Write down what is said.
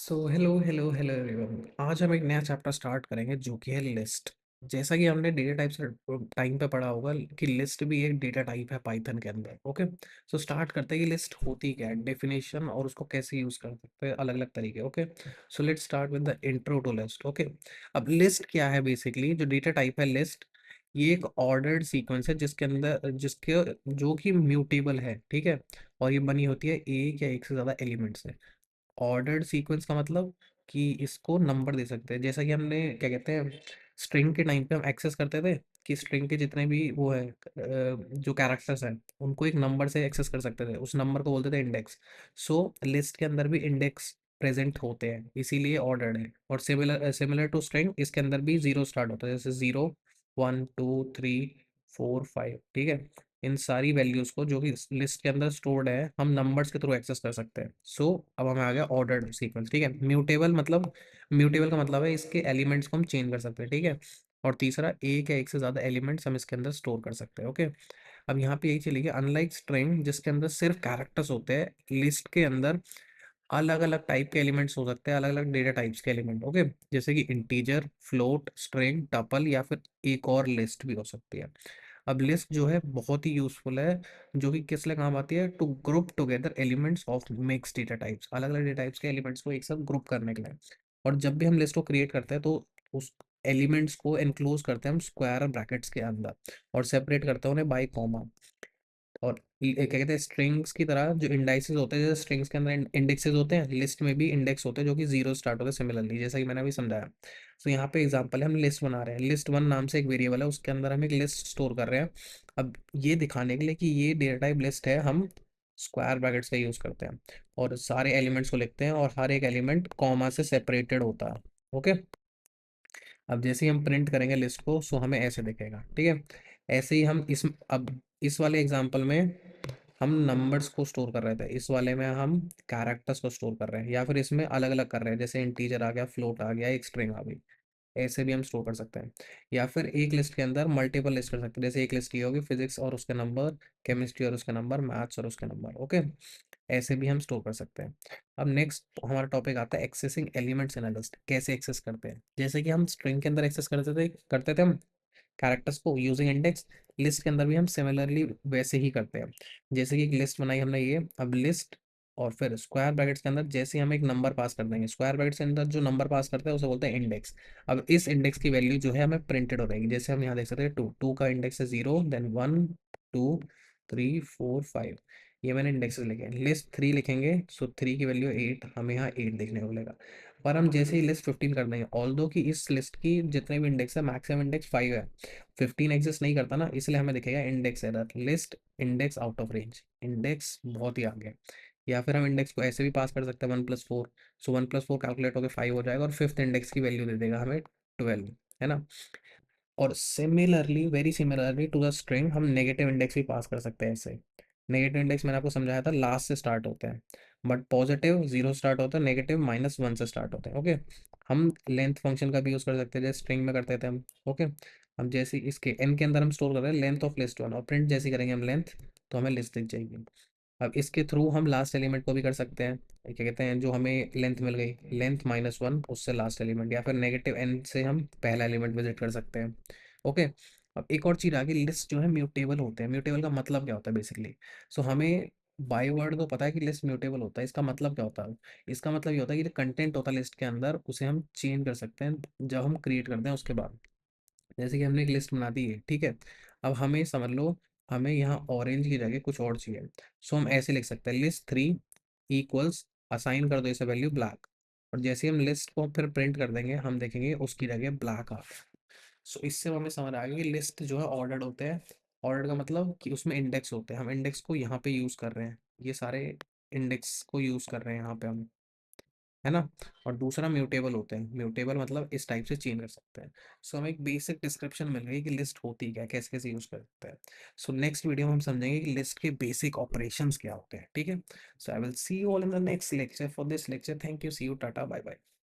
So hello hello hello everyone. आज हम एक नया चैप्टर स्टार्ट करेंगे जो कि है लिस्ट। जैसा कि हमने डेटा टाइप से टाइम पे पढ़ा होगा कि लिस्ट भी एक डेटा टाइप है पाइथन के अंदर। ओके, सो स्टार्ट करते हैं कि लिस्ट होती क्या है, डेफिनेशन और उसको कैसे यूज कर सकते हैं अलग अलग तरीके। Okay, so let's start with the intro to list. Okay, अब लिस्ट क्या है? बेसिकली जो डेटा टाइप है लिस्ट, ये एक ऑर्डर्ड सीक्वेंस है जिसके अंदर जिसके जो कि म्यूटेबल है, ठीक है। और ये बनी होती है एक या एक से ज्यादा एलिमेंट से। ऑर्डर्ड सीक्वेंस का मतलब कि इसको नंबर दे सकते हैं, जैसा कि हमने क्या कहते हैं स्ट्रिंग के टाइम पे हम एक्सेस करते थे कि स्ट्रिंग के जितने भी वो है जो कैरेक्टर्स हैं उनको एक नंबर से एक्सेस कर सकते थे, उस नंबर को बोलते थे इंडेक्स। सो लिस्ट के अंदर भी इंडेक्स प्रेजेंट होते हैं, इसीलिए ऑर्डर्ड है। और सिमिलर सिमिलर टू स्ट्रिंग, इसके अंदर भी जीरो स्टार्ट होता है, जैसे 0 1 2 3 4 5, ठीक है। इन सारी वैल्यूज को जो कि लिस्ट के अंदर स्टोर्ड है हम नंबर्स के थ्रू एक्सेस कर सकते हैं। सो अब हमें आ गया ऑर्डर्ड सीक्वेंस, ठीक है। म्यूटेबल मतलब, म्यूटेबल का मतलब है इसके एलिमेंट्स को हम चेंज कर सकते हैं, ठीक है। और तीसरा, एक या एक से ज्यादा एलिमेंट्स हम इसके अंदर स्टोर कर सकते हैं। ओके, अब यहाँ पे यही चलिए, अनलाइक स्ट्रिंग जिसके अंदर सिर्फ कैरेक्टर्स होते हैं, लिस्ट के अंदर अलग अलग टाइप के एलिमेंट्स हो सकते हैं, अलग अलग डेटा टाइप्स के एलिमेंट। ओके, जैसे कि इंटीजर, फ्लोट, स्ट्रिंग, टपल या फिर एक और लिस्ट भी हो सकती है। अब लिस्ट जो है बहुत ही यूजफुल है, जो कि किस लिए काम आती है, to group together elements of mix data types, अलग अलग डेटा टाइप्स के एलिमेंट्स को एक साथ ग्रुप करने के लिए। और जब भी हम लिस्ट को क्रिएट करते हैं तो उस एलिमेंट्स को एनक्लोज करते हैं हम स्क्वायर ब्रैकेट्स के अंदर और सेपरेट करते हैं उन्हें बाय कॉमा। और क्या कहते हैं स्ट्रिंग्स की तरह जो इंडाइसेस होते हैं, जैसे स्ट्रिंग्स के अंदर इंडेक्सेस होते हैं, लिस्ट में भी इंडेक्स होते हैं जो कि जीरो स्टार्ट होते हैं सिमिलरली, जैसा कि मैंने अभी समझाया। तो यहाँ पे एग्जांपल है, हम लिस्ट बना रहे हैं, लिस्ट वन नाम से एक वेरिएबल है, उसके अंदर हम एक लिस्ट स्टोर कर रहे हैं। अब ये दिखाने के लिए कि ये डेटा टाइप लिस्ट है, हम स्क्वायर ब्रैकेट्स का यूज करते हैं और सारे एलिमेंट्स को लिखते हैं और हर एक एलिमेंट कॉमा से सेपरेटेड होता है। ओके, अब जैसे ही हम प्रिंट करेंगे लिस्ट को, सो हमें ऐसे दिखेगा, ठीक है। ऐसे ही हम अब इस वाले एग्जांपल में हम नंबर्स को स्टोर कर रहे थे, इस वाले में हम कैरेक्टर्स को स्टोर कर रहे हैं, या फिर इसमें अलग अलग कर रहे हैं, जैसे इंटीजर आ गया, फ्लोट आ गया, एक स्ट्रिंग आ गई। ऐसे भी हम स्टोर कर सकते हैं। या फिर एक लिस्ट के अंदर मल्टीपल लिस्ट कर सकते हैं, जैसे एक लिस्ट की होगी फिजिक्स और उसके नंबर, केमिस्ट्री और उसके नंबर, मैथ्स और उसके नंबर। ओके, ऐसे भी हम स्टोर कर सकते हैं। अब नेक्स्ट हमारा टॉपिक आता है accessing elements in a list, कैसे एक्सेस करते हैं। जैसे कि हम स्ट्रिंग के अंदर एक्सेस करते थे हम कैरेक्टर्स को यूजिंग इंडेक्स, लिस्ट के अंदर भी हम सिमिलरली वैसे ही करते हैं। जैसे कि एक लिस्ट बनाई हमने ये, अब लिस्ट और फिर स्क्वायर ब्रैकेट्स के अंदर जैसे ही हम एक नंबर पास कर देंगे, स्क्वायर ब्रैकेट्स के अंदर जो नंबर पास करते हैं उसे बोलते हैं इंडेक्स। अब इस इंडेक्स की वैल्यू जो है हमें प्रिंटेड हो रहेगी, जैसे हम यहाँ देख सकते हैं टू, टू का इंडेक्स है 0, देन 1 2 3 4 5, ये मैंने इंडेक्सेस लिखे हैं। लिस्ट 3 लिखेंगे, सो 3 की वैल्यू 8, हमें यहाँ 8 देखने को मिलेगा। पर हम जैसे ही लिस्ट 15 कर देंगे, ऑल्दो कि इस लिस्ट की जितने भी इंडेक्स है मैक्सिमम इंडेक्स 5 है, 15 एग्जिस्ट नहीं करता ना, इसलिए हमें दिखेगा index error, list index out of range, index बहुत ही आगे। या फिर हम इंडेक्स को ऐसे भी पास कर सकते हैं 1 + 4, सो 1 + 4 कैलकुलेट होकर 5 हो जाएगा और फिफ्थ इंडेक्स की वैल्यू दे देगा हमें 12, है ना। और similarly, very similarly to the string, हम नेगेटिव इंडेक्स भी पास कर सकते हैं ऐसे। नेगेटिव इंडेक्स मैंने आपको समझाया था लास्ट से स्टार्ट होते हैं, बट पॉजिटिव 0 स्टार्ट होता है, नेगेटिव -1 से स्टार्ट होते हैं। ओके, हम लेंथ फंक्शन का भी यूज़ कर सकते हैं जैसे स्ट्रिंग में करते थे हम। ओके, हम जैसे इसके एन के अंदर हम स्टोर कर रहे हैं लेंथ ऑफ लिस्ट वन, और प्रिंट जैसे करेंगे हम लेंथ, तो हमें लिस्ट दिख जाएगी। अब इसके थ्रू हम लास्ट एलिमेंट को भी कर सकते हैं, क्या कहते हैं जो हमें लेंथ मिल गई, लेंथ -1 उससे लास्ट एलिमेंट, या फिर नेगेटिव एन से हम पहला एलिमेंट विजिट कर सकते हैं। ओके, अब एक और चीज़ आ गई, लिस्ट जो है म्यूटेबल होते हैं। म्यूटेबल का मतलब क्या होता है बेसिकली, सो हमें बाय वर्ड तो पता है कि लिस्ट म्यूटेबल होता है, इसका मतलब क्या होता है? इसका मतलब ये होता है कि जो कंटेंट होता है लिस्ट के अंदर उसे हम चेंज कर सकते हैं जब हम क्रिएट करते हैं उसके बाद। जैसे कि हमने एक लिस्ट बना दी है, ठीक है। अब हमें समझ लो हमें यहाँ ऑरेंज की जगह कुछ और चाहिए, सो हम ऐसे लिख सकते हैं लिस्ट 3 इक्वल्स, असाइन कर दो इसे वैल्यू ब्लैक, और जैसे ही हम लिस्ट को फिर प्रिंट कर देंगे हम देखेंगे उसकी जगह ब्लैक आ गया। सो इससे हमें समझ आ गया कि लिस्ट जो है ऑर्डर्ड होते हैं। ऑर्डर का मतलब कि उसमें इंडेक्स होते हैं, हम इंडेक्स को यहाँ पे यूज़ कर रहे हैं, ये सारे इंडेक्स को यूज़ कर रहे हैं यहाँ पे हम, है ना। और दूसरा म्यूटेबल होते हैं, म्यूटेबल मतलब इस टाइप से चेंज कर सकते हैं। सो हमें एक बेसिक डिस्क्रिप्शन मिल गई कि लिस्ट होती क्या है, कैसे कैसे यूज कर सकते हैं। सो नेक्स्ट वीडियो में हम समझेंगे कि लिस्ट के बेसिक ऑपरेशंस क्या होते हैं, ठीक है। So I will see you all in the next lecture. For this lecture thank you, see you, tata, bye bye.